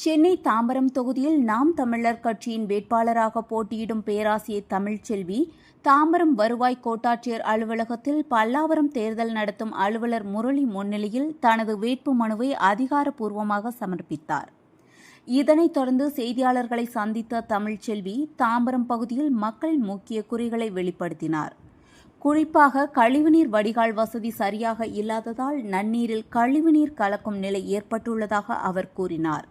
சென்னை தாம்பரம் தொகுதியில் நாம் தமிழர் கட்சியின் வேட்பாளராக போட்டியிடும் பேராசிரியர் தமிழ்ச்செல்வி தாம்பரம் வருவாய் கோட்டாட்சியர் அலுவலகத்தில் பல்லாவரம் தேர்தல் நடத்தும் அலுவலர் முரளி முன்னிலையில் தனது வேட்பு மனுவை அதிகாரப்பூர்வமாக சமர்ப்பித்தார். இதனைத் தொடர்ந்து செய்தியாளர்களை சந்தித்த தமிழ்ச்செல்வி தாம்பரம் பகுதியில் மக்களின் முக்கிய குறைகளை வெளிப்படுத்தினார். குறிப்பாக கழிவுநீர் வடிகால் வசதி சரியாக இல்லாததால் நன்னீரில் கழிவுநீர் கலக்கும் நிலை ஏற்பட்டுள்ளதாக அவர் கூறினார்.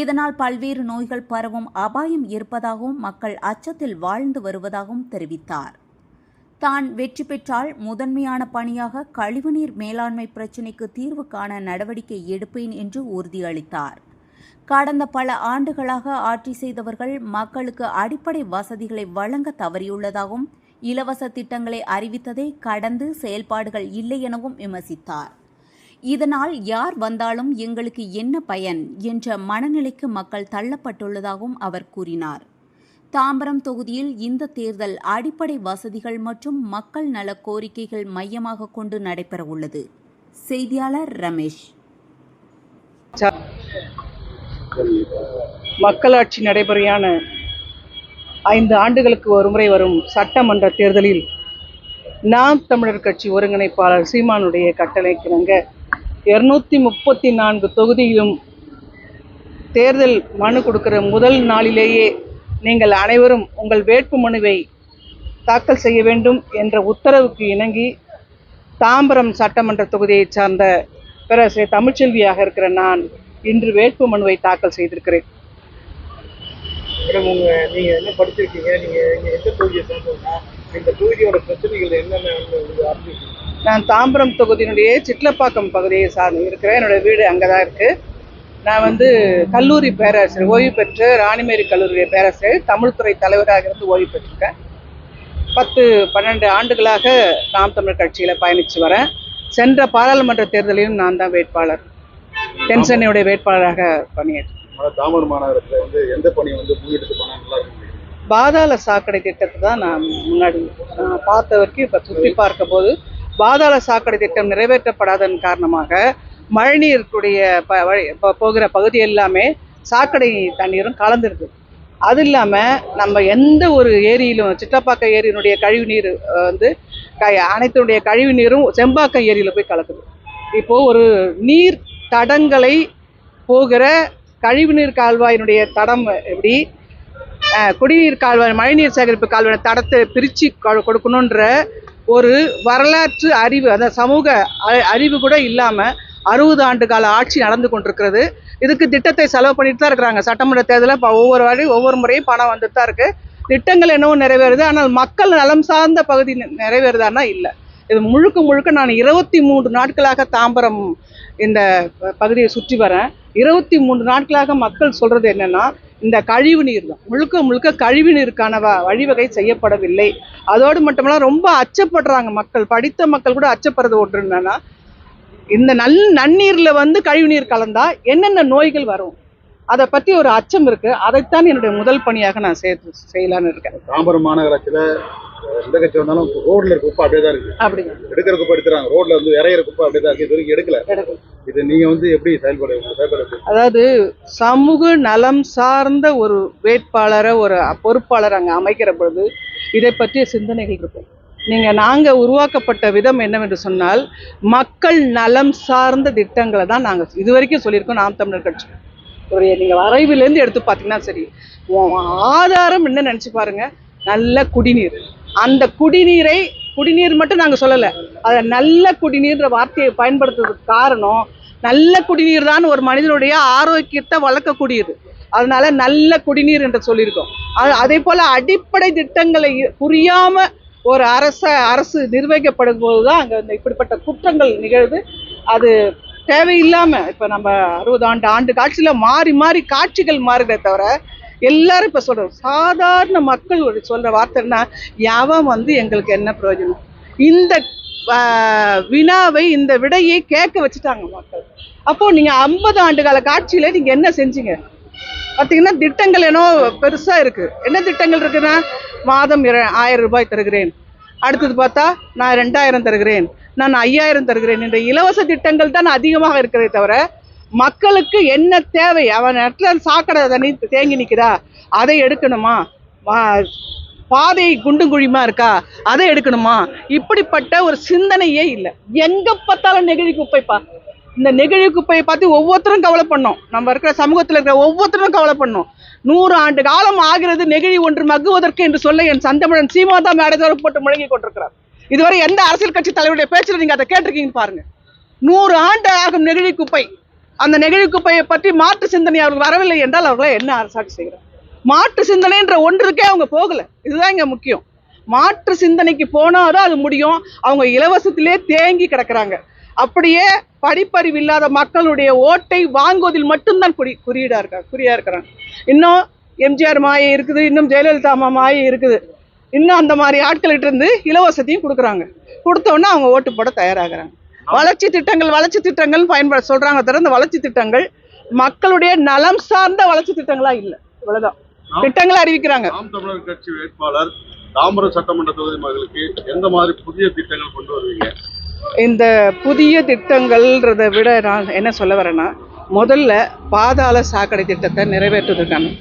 இதனால் பல்வேறு நோய்கள் பரவும் அபாயம் இருப்பதாகவும் மக்கள் அச்சத்தில் வாழ்ந்து வருவதாகவும் தெரிவித்தார். தான் வெற்றி பெற்றால் முதன்மையான பணியாக கழிவுநீர் மேலாண்மை பிரச்சினைக்கு தீர்வு காண நடவடிக்கை எடுப்பேன் என்று உறுதியளித்தார். கடந்த பல ஆண்டுகளாக ஆட்சி செய்தவர்கள் மக்களுக்கு அடிப்படை வசதிகளை வழங்க தவறியுள்ளதாகவும் இலவச திட்டங்களை அறிவித்ததை கடந்து செயல்பாடுகள் இல்லை எனவும் விமர்சித்தார். இதனால் யார் வந்தாலும் எங்களுக்கு என்ன பயன் என்ற மனநிலைக்கு மக்கள் தள்ளப்பட்டுள்ளதாகவும் அவர் கூறினார். தாம்பரம் தொகுதியில் இந்த தேர்தல் அடிப்படை வசதிகள் மற்றும் மக்கள் நல கோரிக்கைகள் மையமாக கொண்டு நடைபெறவுள்ளது. செய்தியாளர் ரமேஷ். மக்களாட்சி நடைமுறையான 5 ஆண்டுகளுக்கு ஒருமுறை வரும் சட்டமன்ற தேர்தலில் நாம் தமிழர் கட்சி ஒருங்கிணைப்பாளர் சீமானுடைய கட்டளைக்கிணங்க 234 தொகுதியிலும் தேர்தல் மனு கொடுக்கிற முதல் நாளிலேயே நீங்கள் அனைவரும் உங்கள் வேட்பு மனுவை தாக்கல் செய்ய வேண்டும் என்ற உத்தரவுக்கு இணங்கி தாம்பரம் சட்டமன்ற தொகுதியை சார்ந்த பேராசிரியர் தமிழ்ச்செல்வியாக இருக்கிற நான் இன்று வேட்பு மனுவை தாக்கல் செய்திருக்கிறேன். நீங்க என்ன படிச்சிருக்கீங்க? நீங்க எந்த தொகுதியை சேர்ந்தீங்க? இந்த தொகுதியோட பிரச்சனைகள் என்னென்ன? நான் தாம்பரம் தொகுதியினுடைய சிட்லப்பாக்கம் பகுதியை சார்ந்து இருக்கிறேன். என்னோட வீடு அங்கதான் இருக்கு. நான் கல்லூரி பேராசிரியர், ஓய்வு பெற்ற ராணிமேரி கல்லூரிய பேராசிரியர், தமிழ்துறை தலைவராக இருந்து ஓய்வு பெற்றிருக்கேன். 10-12 ஆண்டுகளாக நாம் தமிழர் கட்சியில பயணிச்சு வரேன். சென்ற பாராளுமன்ற தேர்தலிலும் நான் தான் வேட்பாளர், தென்சென்னையுடைய வேட்பாளராக பணியேற்றேன். தாம்பரம் மாநகரத்தில் எந்த பணி முன்னெடுத்து போனா? பாதாள சாக்கடை திட்டத்தை தான் நான் முன்னாடி பார்த்த வரைக்கும் இப்போ சுற்றி பார்க்க போது பாதாள சாக்கடை திட்டம் நிறைவேற்றப்படாதன் காரணமாக மழைநீருடைய போகிற பகுதி எல்லாமே சாக்கடை தண்ணீரும் கலந்துருக்கு. அது இல்லாமல் நம்ம எந்த ஒரு ஏரியிலும் சிட்டப்பாக்கம் ஏரியினுடைய கழிவு நீர் அனைத்தினுடைய கழிவு நீரும் செம்பாக்கம் ஏரியில் போய் கலக்குது. இப்போது ஒரு நீர் தடங்களை போகிற கழிவுநீர் கால்வாயினுடைய தடம் எப்படி குடிநீர் கால்வாய் மழைநீர் சேகரிப்பு கால்வாய் தடத்தை பிரித்து கொடுக்கணுன்ற ஒரு வரலாற்று அறிவு, அந்த சமூக அறிவு கூட இல்லாமல் 60 ஆண்டு கால ஆட்சி நடந்து கொண்டிருக்கிறது. இதுக்கு திட்டத்தை செலவு பண்ணிட்டு தான் இருக்கிறாங்க. சட்டமன்ற தேர்தலில் இப்போ ஒவ்வொரு முறையும் பணம் வந்துட்டு தான் இருக்குது. திட்டங்கள் என்னவோ நிறைவேறுது, ஆனால் மக்கள் நலம் சார்ந்த பகுதி நிறைவேறுதானா இல்லை. இது முழுக்க நான் 23 நாட்களாக தாம்பரம் இந்த பகுதியை சுற்றி வரேன். 23 நாட்களாக மக்கள் சொல்றது என்னன்னா, இந்த கழிவு நீர் தான் முழுக்க கழிவு நீருக்கான வழிவகை செய்யப்படவில்லை. அதோடு மட்டுமல்ல ரொம்ப அச்சப்படுறாங்க மக்கள். படித்த மக்கள் கூட அச்சப்படுறது ஒன்று என்னன்னா, இந்த நன்னீர்ல கழிவு நீர் கலந்தா என்னென்ன நோய்கள் வரும், அதை பற்றி ஒரு அச்சம் இருக்கு. அதைத்தான் என்னுடைய முதல் பணியாக நான் செய்யலான்னு இருக்கேன். தாம்பரம் மாநகராட்சியில எந்த கட்சி வந்தாலும் ரோட்ல இருக்க குப்பை அப்படியே தான் இருக்கு. அப்படிங்க, எடுக்கிற குப்பை எடுத்துறாங்க. ரோட்ல இறையிற குப்பை அப்படியே தான் இருக்கு. இது வரைக்கும் எடுக்கல. இது நீங்க எப்படி செயல்பட? அதாவது சமூக நலம் சார்ந்த ஒரு வேட்பாளரை, ஒரு பொறுப்பாளர் அங்க அமைக்கிற பொழுது இதை பற்றிய சிந்தனைகள் இருக்கும். நாங்க உருவாக்கப்பட்ட விதம் என்னவென்று சொன்னால், மக்கள் நலம் சார்ந்த திட்டங்களை தான் நாங்க இதுவரைக்கும் சொல்லியிருக்கோம். நாம் தமிழர் கட்சி நீங்க வரைவிலேருந்து எடுத்து பார்த்தீங்கன்னா சரி, ஆதாரம் என்ன நினைச்சு பாருங்க. நல்ல குடிநீர், அந்த குடிநீர் மட்டும் நாங்க சொல்லலை, அதை நல்ல குடிநீர்ன்ற வார்த்தையை பயன்படுத்துறதுக்கு காரணம், நல்ல குடிநீர் தான் ஒரு மனிதனுடைய ஆரோக்கியத்தை வளர்க்கக்கூடியது. அதனால நல்ல குடிநீர் என்று சொல்லியிருக்கோம். அதே போல அடிப்படை திட்டங்களை புரியாம ஒரு அரசு நிர்வகிக்கப்படும் போதுதான் அங்க இப்படிப்பட்ட குற்றங்கள் நிகழ்து. அது தேவையில்லாம இப்ப நம்ம 60 ஆண்டு காட்சியில மாறி காட்சிகள் மாறுதே தவிர, எல்லாரும் இப்ப சொல்றோம், சாதாரண மக்கள் சொல்ற வார்த்தைன்னா, யாவன் எங்களுக்கு என்ன பிரயோஜனம்? இந்த வினாவை, இந்த விடையை கேட்க வச்சுட்டாங்க மக்கள். அப்போ நீங்க 50 ஆண்டு கால காட்சியில நீங்க என்ன செஞ்சீங்க பார்த்தீங்கன்னா, திட்டங்கள் என்னோ பெருசா இருக்கு. என்ன திட்டங்கள் இருக்குன்னா, மாதம் 1000 ரூபாய் தருகிறேன், அடுத்தது பார்த்தா நான் 2000 தருகிறேன், நான் 5000 தருகிறேன் என்ற இலவச திட்டங்கள் தான் அதிகமாக இருக்கிறதே தவிர, மக்களுக்கு என்ன தேவை, அவன் இடத்துல சாக்கடை தண்ணி தேங்கி நிற்குதா அதை எடுக்கணுமா, பாதை குண்டும் குழியுமா இருக்கா அதை எடுக்கணுமா, இப்படிப்பட்ட ஒரு சிந்தனையே இல்லை. எங்க பார்த்தாலும் நெகிழி குப்பைப்பா. இந்த நெகிழி குப்பையை பார்த்து ஒவ்வொருத்தரும் கவலை பண்ணோம். நம்ம இருக்கிற சமூகத்தில் இருக்கிற ஒவ்வொருத்தரும் கவலை பண்ணோம். 100 ஆண்டு காலம் ஆகிறது நெகிழி ஒன்று மக்குவதற்கு என்று சொல்ல என் சந்தமிழன் சீமாதான் மேடை போட்டு முழங்கி கொண்டிருக்கிறார். இதுவரை எந்த அரசியல் கட்சி தலைவருடைய பேச்சில் நீங்க அதை கேட்டிருக்கீங்கன்னு பாருங்க. 100 ஆண்டு ஆகும் நெகிழி குப்பை. அந்த நெகிழி குப்பையை பற்றி மாற்று சிந்தனை அவர்கள் வரவில்லை என்றால் அவர்களை என்ன அரசாட்சி செய்கிறார்? மாற்று சிந்தனைன்ற ஒன்றுக்கே அவங்க போகல. இதுதான் இங்க முக்கியம். மாற்று சிந்தனைக்கு போனாதான் அது முடியும். அவங்க இலவசத்திலே தேங்கி கிடக்குறாங்க. அப்படியே படிப்பறிவு இல்லாத மக்களுடைய ஓட்டை வாங்குவதில் மட்டும்தான் குறியா இருக்கிறாங்க. இன்னும் எம்ஜிஆர் மாயை இருக்குது, இன்னும் ஜெயலலிதா மாயை இருக்குது. இன்னும் அந்த மாதிரி ஆட்கள்கிட்ட இருந்து இலவசத்தையும் கொடுக்குறாங்க. கொடுத்தோன்னா அவங்க ஓட்டு போட தயாராகிறாங்க. வளர்ச்சி திட்டங்கள் பயன்பட சொல்றாங்க தவிர இந்த வளர்ச்சி திட்டங்கள் மக்களுடைய நலம் சார்ந்த வளர்ச்சி திட்டங்களா இல்லை. இவ்வளவுதான் திட்டங்களை அறிவிக்கிறாங்க. நாம் தமிழர் கட்சி வேட்பாளர் தாம்பரம் சட்டமன்ற தொகுதி மக்களுக்கு எந்த மாதிரி புதிய திட்டங்கள் கொண்டு வருவீங்க? இந்த புதிய திட்டங்கள்ன்றதை விட நான் என்ன சொல்ல வரேன்னா, முதல்ல பாதாள சாக்கடை திட்டத்தை நிறைவேற்றுவதற்கான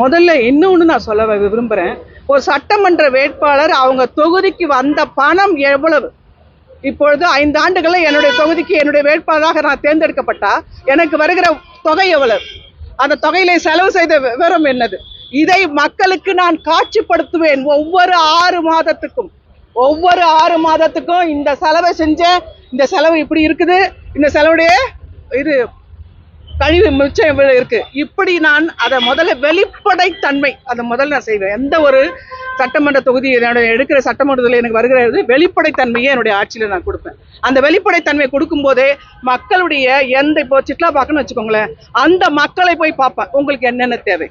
முதல்ல இன்னொன்று நான் சொல்ல விரும்புகிறேன். ஒரு சட்டமன்ற வேட்பாளர் அவங்க தொகுதிக்கு வந்த பணம் எவ்வளவு? இப்பொழுது 5 ஆண்டுகளில் என்னுடைய தொகுதிக்கு என்னுடைய வேட்பாளராக நான் தேர்ந்தெடுக்கப்பட்டா எனக்கு வருகிற தொகை எவ்வளவு? அந்த தொகையில செலவு செய்த விவரம் என்னது? இதை மக்களுக்கு நான் காட்சிப்படுத்துவேன். ஒவ்வொரு 6 மாதத்துக்கும் இந்த செலவை செஞ்சேன், இந்த செலவு இப்படி இருக்குது, இந்த செலவுடைய இது கழிவு மிச்சம் இருக்கு, இப்படி நான் அதை முதல்ல வெளிப்படைத்தன்மை அதை முதல்ல நான் செய்வேன். எந்த ஒரு சட்டமன்ற தொகுதி எடுக்கிற சட்டமன்றத்தில் எனக்கு வருகிற வெளிப்படைத்தன்மையை என்னுடைய ஆட்சியில் நான் கொடுப்பேன். அந்த வெளிப்படைத்தன்மை கொடுக்கும் போதே மக்களுடைய இப்போ சிட்லா பார்க்கணும்னு வச்சுக்கோங்களேன், அந்த மக்களை போய் பார்ப்பேன். உங்களுக்கு என்னென்ன தேவை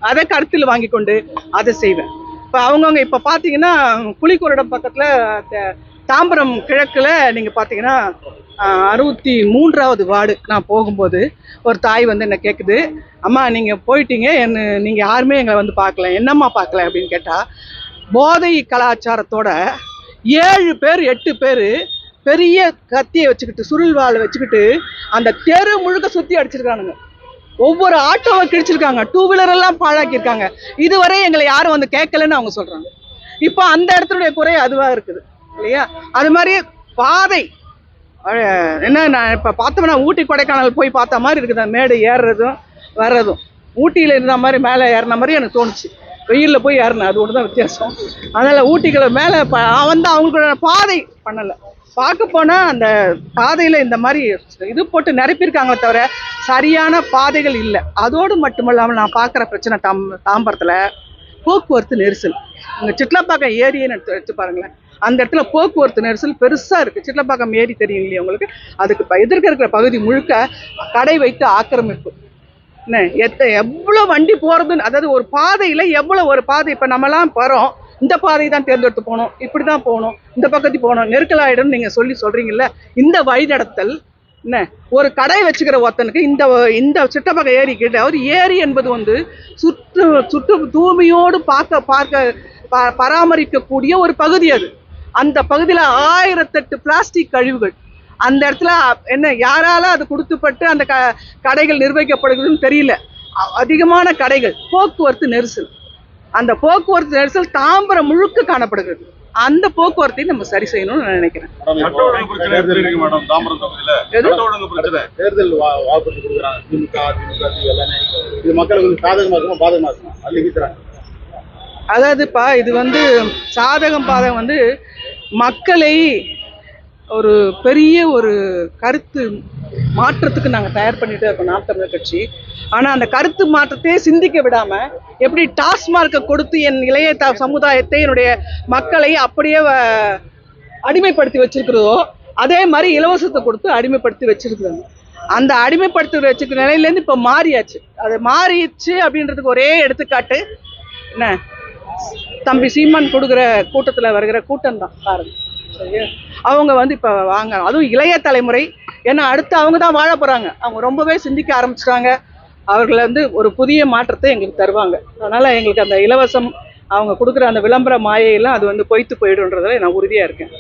அதை கருத்தில் வாங்கி கொண்டு அதை செய்வேன். இப்போ அவங்கவுங்க இப்போ பார்த்தீங்கன்னா புலிக்கோரிடம் பக்கத்தில் தாம்பரம் கிழக்கில் நீங்கள் பார்த்தீங்கன்னா 63வது வார்டு நான் போகும்போது ஒரு தாய் வந்து என்ன கேட்குது, அம்மா நீங்கள் போயிட்டீங்க, நீங்கள் யாருமே எங்களை வந்து பார்க்கல, என்னம்மா பார்க்கல அப்படின்னு கேட்டால், போதை கலாச்சாரத்தோட 7 பேர் 8 பேர் பெரிய கத்தியை வச்சுக்கிட்டு சுருள்வாளை வச்சுக்கிட்டு அந்த தெரு முழுக்க சுற்றி அடிச்சிருக்கானுங்க. ஒவ்வொரு ஆட்டோவை கிழிச்சிருக்காங்க, 2 வீலர் எல்லாம் பாழாக்கியிருக்காங்க. இதுவரை எங்களை யாரும் வந்து கேட்கலன்னு அவங்க சொல்றாங்க. இப்போ அந்த இடத்துடைய குறை அதுவா இருக்குது இல்லையா? அது மாதிரி பாதை என்ன, நான் இப்போ பார்த்தோம்னா ஊட்டி கொடைக்கானல் போய் பார்த்த மாதிரி இருக்குது. அந்த மேடு ஏறுறதும் வர்றதும் ஊட்டியில் இருந்த மாதிரி மேலே ஏறின மாதிரி எனக்கு தோணுச்சு. வெயிலில் போய் ஏறினேன், அது ஒன்று தான் வித்தியாசம். அதனால் ஊட்டிகளை மேலே வந்து அவங்களோட பாதை பண்ணலை. பார்க்க போனால் அந்த பாதையில் இந்த மாதிரி இது போட்டு நிரப்பியிருக்காங்களே தவிர சரியான பாதைகள் இல்லை. அதோடு மட்டுமல்லாமல் நான் பார்க்குற பிரச்சனை தாம்பரத்தில் போக்குவரத்து நெரிசல். இங்கே சிட்லப்பாக்கம் ஏரின்னு எடுத்து பாருங்களேன், அந்த இடத்துல போக்குவரத்து நெரிசல் பெருசாக இருக்குது. சிட்லப்பாக்கம் ஏரி தெரியும் இல்லையா உங்களுக்கு? அதுக்கு எதிர்க்க இருக்கிற பகுதி முழுக்க கடை வைத்து ஆக்கிரமிப்பு. என்ன எவ்வளோ வண்டி போகிறதுன்னு, அதாவது ஒரு பாதையில் எவ்வளோ ஒரு பாதை, இப்போ நம்மலாம் போகிறோம், இந்த பாதை தான் தேர்ந்தெடுத்து போகணும், இப்படி தான் போகணும், இந்த பக்கத்துக்கு போகணும், நெருக்கலாயிடும் நீங்கள் சொல்கிறீங்கல்ல. இந்த வழிநடத்தல் என்ன, ஒரு கடை வச்சுக்கிற ஒருத்தனுக்கு இந்த சிட்டப்பக்கம் ஏரி கிட்ட, அவர் ஏரி என்பது வந்து சுற்று தூய்மையோடு பராமரிக்கக்கூடிய ஒரு பகுதி. அது அந்த பகுதியில் 1008 பிளாஸ்டிக் கழிவுகள். அந்த இடத்துல என்ன யாரால அது கொடுத்துப்பட்டு அந்த கடைகள் நிர்வகிக்கப்படுகிறதுன்னு தெரியல. அதிகமான கடைகள், போக்குவரத்து நெரிசல். அந்த போக்குவரத்து நெரிசல் தாம்பரம் முழுக்க காணப்படுகிறது. அந்த போக்குவரத்தை நம்ம சரி செய்யணும்னு நான் நினைக்கிறேன். தேர்தல் வாக்குறுதி கொடுக்குறாங்க திமுக எல்லாமே, இது மக்களுக்கு சாதகமாக பாதகமாக அறிவிக்கிறாங்க. அதாவதுப்பா, இது வந்து சாதகம் பாதகம் வந்து மக்களை ஒரு பெரிய ஒரு கருத்து மாற்றத்துக்கு நாங்கள் தயார் பண்ணிட்டு இருக்கோம் நாம் தமிழர் கட்சி. ஆனால் அந்த கருத்து மாற்றத்தையே சிந்திக்க விடாமல் எப்படி டாஸ்மார்க்கை கொடுத்து என் இளைய சமுதாயத்தை, என்னுடைய மக்களை அப்படியே அடிமைப்படுத்தி வச்சிருக்கிறதோ அதே மாதிரி இலவசத்தை கொடுத்து அடிமைப்படுத்தி வச்சிருக்கிறாங்க. அந்த அடிமைப்படுத்தி வச்சிருக்கிற நிலையிலேருந்து இப்போ மாறியாச்சு. அது மாறிடுச்சு அப்படின்றதுக்கு ஒரே எடுத்துக்காட்டு என்ன, தம்பி சீமான் கொடுக்குற கூட்டத்தில் வருகிற கூட்டம் தான் பாருங்க. சரியா? அவங்க வந்து இப்போ வாங்க, அதுவும் இளைய தலைமுறை, ஏன்னா அடுத்து அவங்க தான் வாழ போகிறாங்க. அவங்க ரொம்பவே சிந்திக்க ஆரம்பிச்சிட்டாங்க. அவர்களை வந்து ஒரு புதிய மாற்றத்தை எங்களுக்கு தருவாங்க. அதனால் எங்களுக்கு அந்த இலவசம் அவங்க கொடுக்குற அந்த விளம்பர மாயையெல்லாம் அது வந்து பொய்த்து போயிடுன்றதுல நான் உறுதியாக இருக்கேன்.